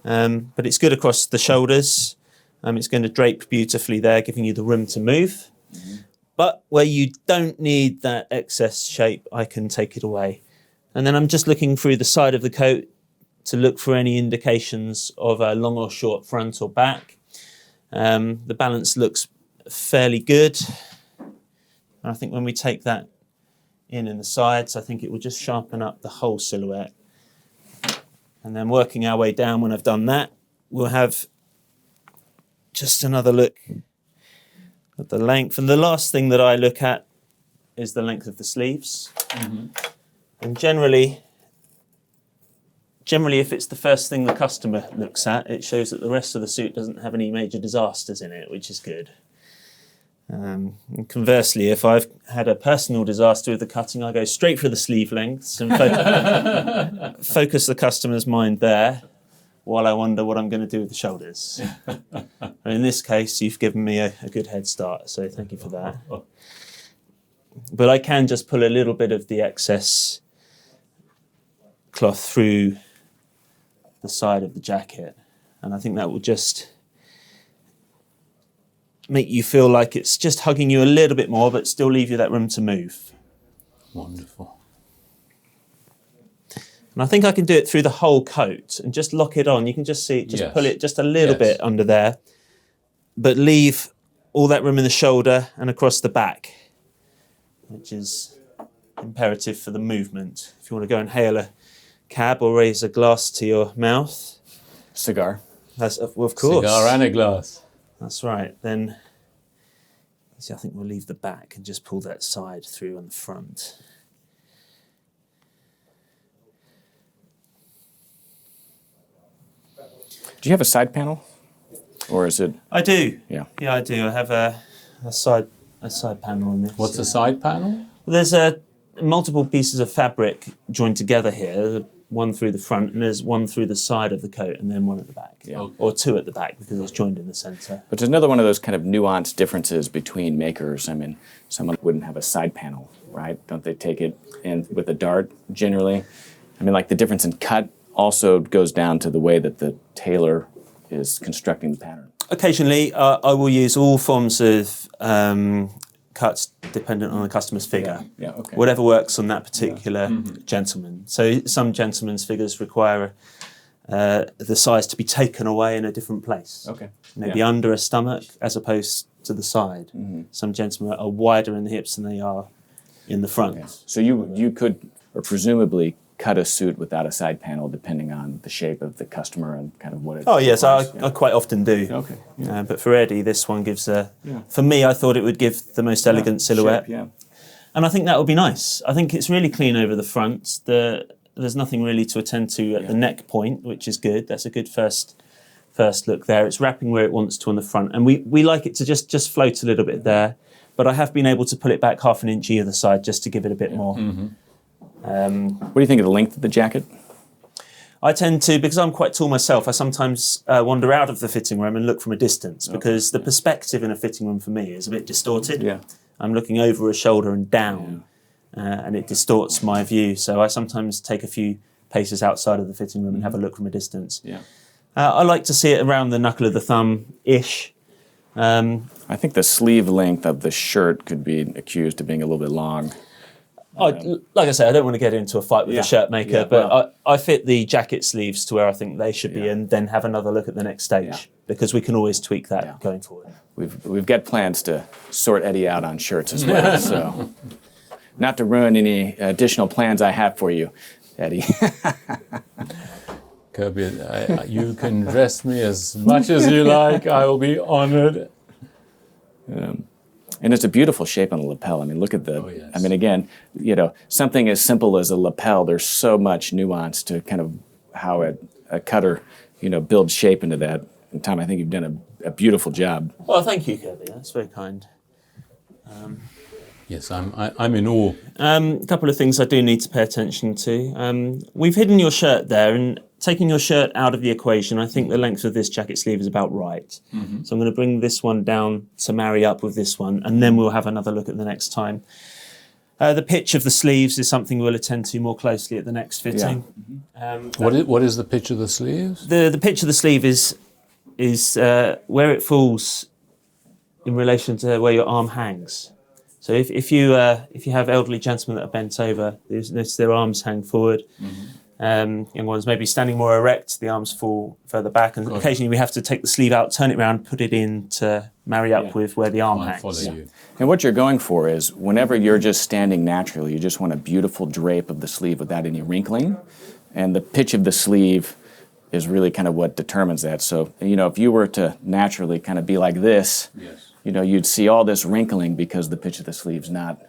Yeah? But it's good across the shoulders. It's going to drape beautifully there, giving you the room to move. Mm-hmm. But where you don't need that excess shape, I can take it away. And then I'm just looking through the side of the coat to look for any indications of a long or short front or back. The balance looks fairly good. And I think when we take that in the sides, I think it will just sharpen up the whole silhouette. And then working our way down, when I've done that, we'll have just another look at the length. And the last thing that I look at is the length of the sleeves. Mm-hmm. And generally, if it's the first thing the customer looks at, it shows that the rest of the suit doesn't have any major disasters in it, which is good. And conversely, if I've had a personal disaster with the cutting, I go straight for the sleeve lengths and focus the customer's mind there while I wonder what I'm going to do with the shoulders. And in this case, you've given me a good head start, so thank you for that. But I can just pull a little bit of the excess cloth through the side of the jacket, and I think that will just make you feel like it's just hugging you a little bit more, but still leave you that room to move. Wonderful. And I think I can do it through the whole coat and just lock it on. You can just see it, just pull it just a little bit under there, but leave all that room in the shoulder and across the back, which is imperative for the movement. If you want to go and hail a cab or raise a glass to your mouth. Cigar. That's, well, of course. Cigar and a glass. That's right. Then See, I think we'll leave the back and just pull that side through on the front. Do you have a side panel? Or is it? I do. Yeah. Yeah, I do. I have a side panel on this. What's the side panel? There's multiple pieces of fabric joined together here. One through the front, and there's one through the side of the coat, and then one at the back. Yeah. Okay. Or two at the back because it's joined in the centre. But there's another one of those kind of nuanced differences between makers. I mean, someone wouldn't have a side panel, right? Don't they take it in with a dart generally? I mean, like the difference in cut also goes down to the way that the tailor is constructing the pattern. Occasionally, I will use all forms of cuts dependent on the customer's figure. Yeah, okay. Whatever works on that particular gentleman. So some gentlemen's figures require the size to be taken away in a different place. Okay. Maybe under a stomach as opposed to the side. Some gentlemen are wider in the hips than they are in the front. Okay. So you could, or presumably, cut a suit without a side panel depending on the shape of the customer and kind of what it Oh yes, requires. I quite often do. Okay. But for Eddie, this one gives for me, I thought it would give the most elegant silhouette. Shape, yeah. And I think that would be nice. I think it's really clean over the front. There's nothing really to attend to at the neck point, which is good. That's a good first look there. It's wrapping where it wants to on the front. And we like it to just float a little bit there. But I have been able to pull it back half an inch either side just to give it a bit more. What do you think of the length of the jacket? I tend to, because I'm quite tall myself, I sometimes wander out of the fitting room and look from a distance because the perspective in a fitting room for me is a bit distorted. Yeah. I'm looking over a shoulder and down, and it distorts my view. So I sometimes take a few paces outside of the fitting room and have a look from a distance. Yeah. I like to see it around the knuckle of the thumb-ish. I think the sleeve length of the shirt could be accused of being a little bit long. Like I say, I don't want to get into a fight with the shirt maker, but well. I fit the jacket sleeves to where I think they should be and then have another look at the next stage because we can always tweak that going forward. We've got plans to sort Eddie out on shirts as well, so not to ruin any additional plans I have for you, Eddie. Kirby, you can dress me as much as you like. I will be honored. And it's a beautiful shape on the lapel. I mean, look at the, yes. I mean, again, something as simple as a lapel, there's so much nuance to kind of how a cutter, builds shape into that. And Tom, I think you've done a beautiful job. Well, thank you, Kirby. That's very kind. Yes, I'm in awe. A couple of things I do need to pay attention to. We've hidden your shirt there, and taking your shirt out of the equation, I think the length of this jacket sleeve is about right. So I'm going to bring this one down to marry up with this one, and then we'll have another look at the next time. The pitch of the sleeves is something we'll attend to more closely at the next fitting. What is the pitch of the sleeves? The pitch of the sleeve is where it falls in relation to where your arm hangs. So if you have elderly gentlemen that are bent over, their arms hang forward. Young ones maybe standing more erect, the arms fall further back, and occasionally we have to take the sleeve out, turn it around, put it in to marry up with where the arm hangs. Follow you. And what you're going for is whenever you're just standing naturally, you just want a beautiful drape of the sleeve without any wrinkling. And the pitch of the sleeve is really kind of what determines that. So, if you were to naturally kind of be like this, you'd see all this wrinkling because the pitch of the sleeve's not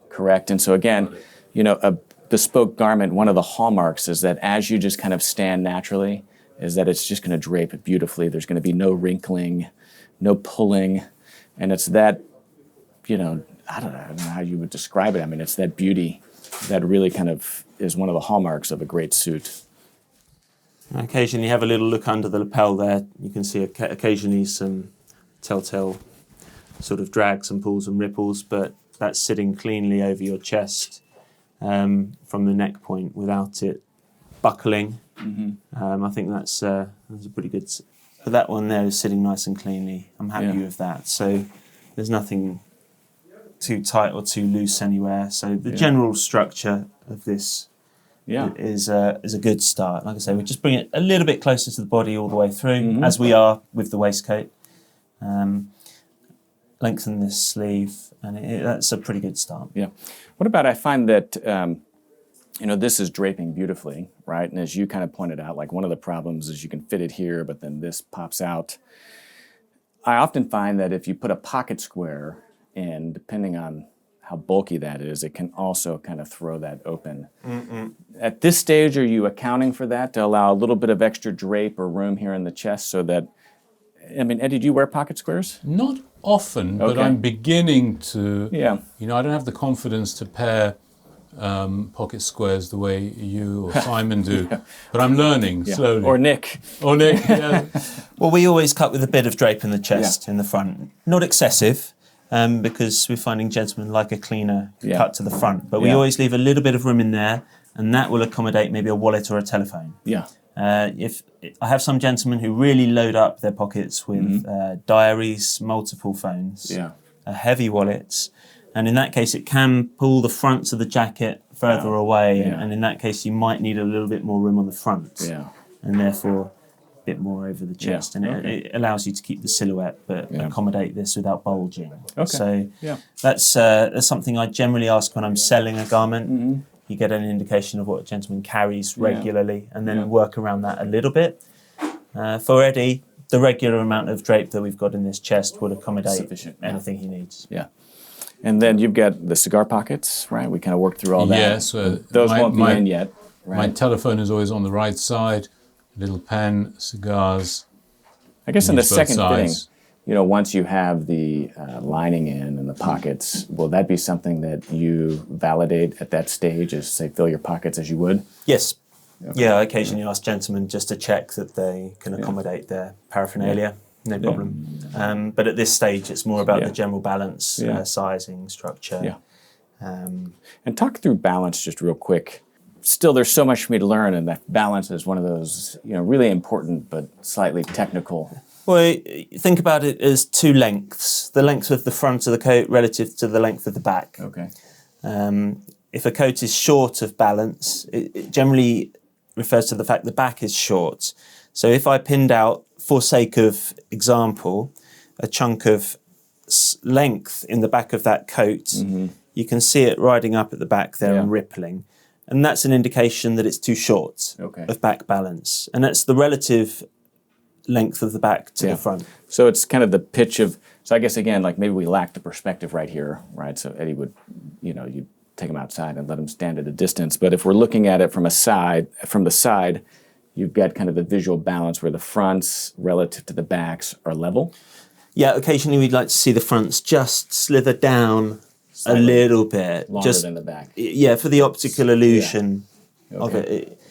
correct. And so again, a bespoke garment, one of the hallmarks is that as you just kind of stand naturally, is that it's just going to drape it beautifully. There's going to be no wrinkling, no pulling, and it's that, I don't know how you would describe it. I mean, it's that beauty that really kind of is one of the hallmarks of a great suit. Occasionally you have a little look under the lapel there. You can see occasionally some telltale sort of drags and pulls and ripples, but that's sitting cleanly over your chest. From the neck point without it buckling. I think that's a pretty good. But that one there is sitting nice and cleanly. I'm happy with that. So there's nothing too tight or too loose anywhere. So the general structure of this is a good start. Like I say, we just bring it a little bit closer to the body all the way through, as we are with the waistcoat. Lengthen this sleeve, and that's a pretty good start. Yeah. What about, I find that, this is draping beautifully, right? And as you kind of pointed out, like one of the problems is you can fit it here, but then this pops out. I often find that if you put a pocket square in, depending on how bulky that is, it can also kind of throw that open. At this stage, are you accounting for that to allow a little bit of extra drape or room here in the chest so that, I mean, Eddie, do you wear pocket squares? Not often, but Okay. I'm beginning to. Yeah. You know, I don't have the confidence to pair pocket squares the way you or Simon do, but I'm learning slowly. Or Nick. Or Nick, yeah. Well, we always cut with a bit of drape in the chest, in the front. Not excessive, because we're finding gentlemen like a cleaner cut to the front. But we always leave a little bit of room in there, and that will accommodate maybe a wallet or a telephone. Yeah. If I have some gentlemen who really load up their pockets with diaries, multiple phones, heavy wallets, and in that case it can pull the fronts of the jacket further away, and in that case you might need a little bit more room on the front, and therefore a bit more over the chest, and it allows you to keep the silhouette but accommodate this without bulging. So that's something I generally ask when I'm selling a garment. You get an indication of what a gentleman carries regularly, and then work around that a little bit. For Eddie, the regular amount of drape that we've got in this chest would accommodate anything he needs. Yeah. And then you've got the cigar pockets, right? We kind of worked through all that. Yes. Those won't be in yet, right? My telephone is always on the right side, little pen, cigars. I guess in the Use both second fitting, sides. you know, once you have the lining in and the pockets, will that be something that you validate at that stage, as say fill your pockets as you would? Yes. Yeah, I occasionally ask gentlemen just to check that they can accommodate their paraphernalia. No problem. But at this stage, it's more about the general balance, sizing, structure. And talk through balance just real quick. Still, there's so much for me to learn, and that balance is one of those, you know, really important but slightly technical. Well, think about it as two lengths. The length of the front of the coat relative to the length of the back. Okay. If a coat is short of balance, it generally refers to the fact the back is short. So if I pinned out, for sake of example, a chunk of length in the back of that coat, you can see it riding up at the back there and rippling. And that's an indication that it's too short of back balance. And that's the relative length of the back to the front. So it's kind of the pitch of, so I guess again, like maybe we lack the perspective right here, right? So Eddie would, you know, you take him outside and let him stand at a distance. But if we're looking at it from the side, you've got kind of the visual balance where the fronts relative to the backs are level. Yeah, occasionally we'd like to see the fronts just slither down a little bit. Longer just, than the back. Yeah, for the optical illusion of it.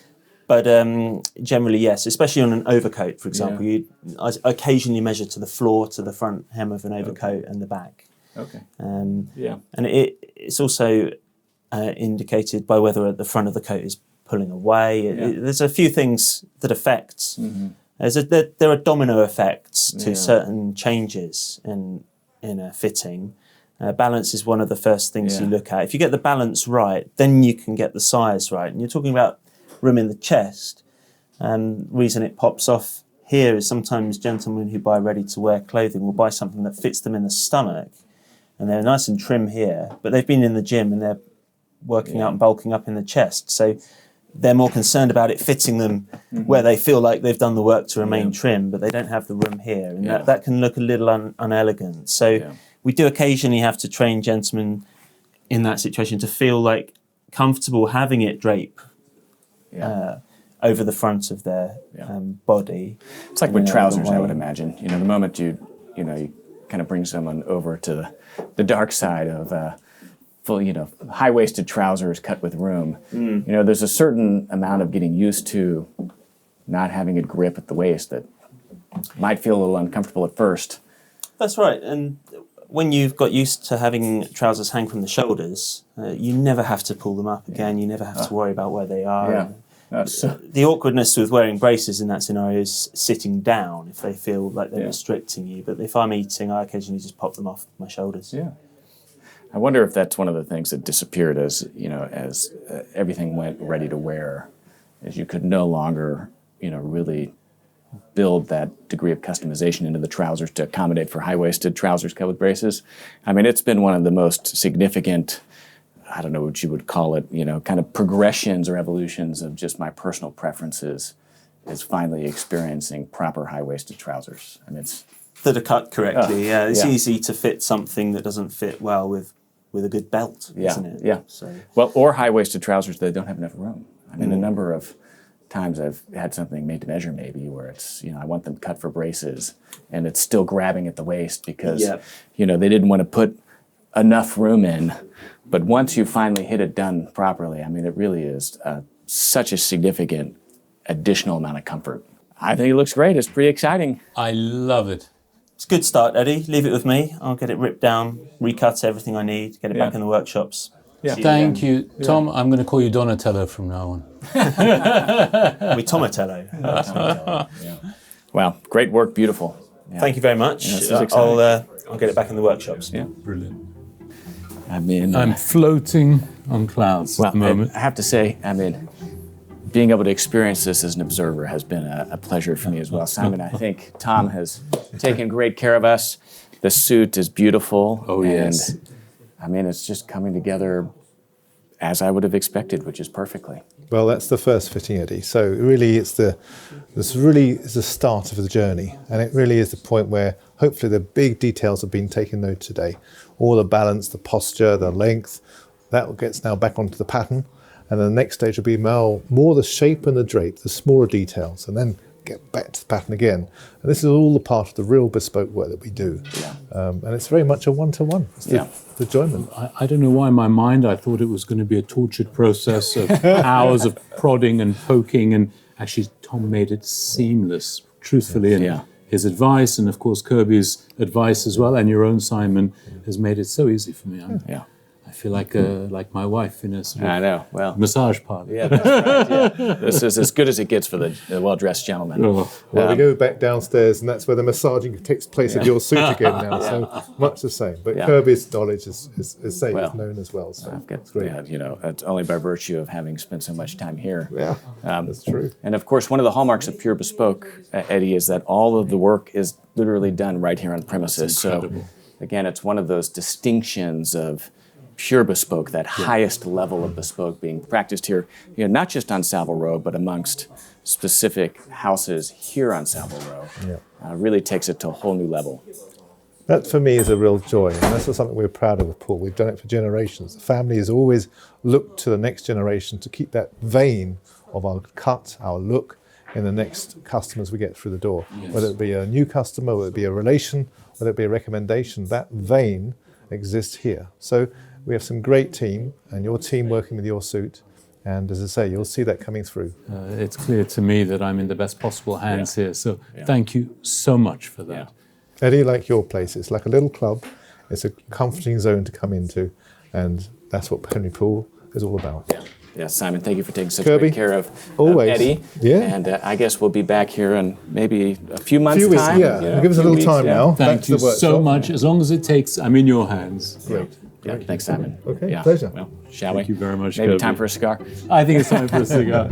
But generally, yes, especially on an overcoat, for example, you'd occasionally measure to the floor, to the front hem of an overcoat and the back. Okay. And it's also indicated by whether the front of the coat is pulling away. There's a few things that affect. There are domino effects to certain changes in a fitting. Balance is one of the first things you look at. If you get the balance right, then you can get the size right. And you're talking about room in the chest. Reason it pops off here is sometimes gentlemen who buy ready-to-wear clothing will buy something that fits them in the stomach, and they're nice and trim here, but they've been in the gym and they're working out and bulking up in the chest. So they're more concerned about it fitting them where they feel like they've done the work to remain trim, but they don't have the room here. And that can look a little unelegant. So we do occasionally have to train gentlemen in that situation to feel like comfortable having it drape over the front of their body. It's like with trousers, I would imagine. You know, the moment you kind of bring someone over to the dark side of full, high-waisted trousers cut with room. You know, there's a certain amount of getting used to not having a grip at the waist that might feel a little uncomfortable at first. That's right. And when you've got used to having trousers hang from the shoulders, you never have to pull them up again. You never have to worry about where they are. The awkwardness with wearing braces in that scenario is sitting down if they feel like they're restricting you. But if I'm eating, I occasionally just pop them off my shoulders. I wonder if that's one of the things that disappeared as everything went ready to wear, as you could no longer, really build that degree of customization into the trousers to accommodate for high-waisted trousers cut with braces. I mean, it's been one of the most significant, I don't know what you would call it, kind of progressions or evolutions of just my personal preferences is finally experiencing proper high-waisted trousers. I mean, that are cut correctly. Yeah, it's yeah. easy to fit something that doesn't fit well with a good belt, isn't it? Yeah. So Well, or high-waisted trousers that don't have enough room. I mean, a number of times I've had something made to measure maybe where it's, I want them cut for braces and it's still grabbing at the waist because, they didn't want to put enough room in. But once you finally hit it done properly, I mean, it really is such a significant additional amount of comfort. I think it looks great. It's pretty exciting. I love it. it's a good start, Eddie. Leave it with me. I'll get it ripped down, recut everything I need, get it back in the workshops. Yeah. Thank you. Tom, I'm going to call you Donatello from now on. We Tomatello. Wow, great work, beautiful. Yeah. Thank you very much. I'll get it back in the workshops. Yeah. Brilliant. I mean, I'm floating on clouds at the moment. I have to say, being able to experience this as an observer has been a pleasure for me as well. Simon, I think Tom has taken great care of us. The suit is beautiful. Oh, yes. And, it's just coming together as I would have expected, which is perfectly. Well, that's the first fitting, Eddie. So really, this really is the start of the journey, and it really is the point where hopefully the big details have been taken note today. All the balance, the posture, the length, that gets now back onto the pattern, and then the next stage will be more the shape and the drape, the smaller details, and then get back to the pattern again. And this is all the part of the real bespoke work that we do. Yeah. And it's very much a one-to-one. It's the enjoyment. I don't know why in my mind I thought it was going to be a tortured process of hours of prodding and poking, and actually Tom made it seamless, truthfully. And his advice, and of course Kirby's advice as well, and your own, Simon, has made it so easy for me. I feel like my wife in a sort of massage parlor. Yeah, that's right. Yeah. This is as good as it gets for the well-dressed gentleman. Well, we go back downstairs, and that's where the massaging takes place of your suit again now. So much the same. But Kirby's knowledge is known as well. So it's great. It's only by virtue of having spent so much time here. Yeah, that's true. And of course, one of the hallmarks of Pure Bespoke, Eddie, is that all of the work is literally done right here on premises. So again, it's one of those distinctions of Pure Bespoke, that highest level of bespoke being practiced here, not just on Savile Row, but amongst specific houses here on Savile Row. Really takes it to a whole new level. That for me is a real joy, and that's something we're proud of with Paul. We've done it for generations. The family has always looked to the next generation to keep that vein of our cut, our look, in the next customers we get through the door. Whether it be a new customer, whether it be a relation, whether it be a recommendation, that vein exists here. So we have some great team, and your team working with your suit, and as I say, you'll see that coming through. It's clear to me that I'm in the best possible hands here, so thank you so much for that. Eddie, like your place, it's like a little club. It's a comforting zone to come into, and that's what Henry Poole is all about. Yeah, Simon, thank you for taking such Kirby, great care of Eddie. Yeah. And I guess we'll be back here in maybe a few months' weeks, time. Give us a little time now. Thank you so much. As long as it takes, I'm in your hands. Great. Yeah, thanks, Simon. Okay, pleasure. Well, shall we? Thank you very much, Maybe Kirby. time for a cigar? I think it's time for a cigar.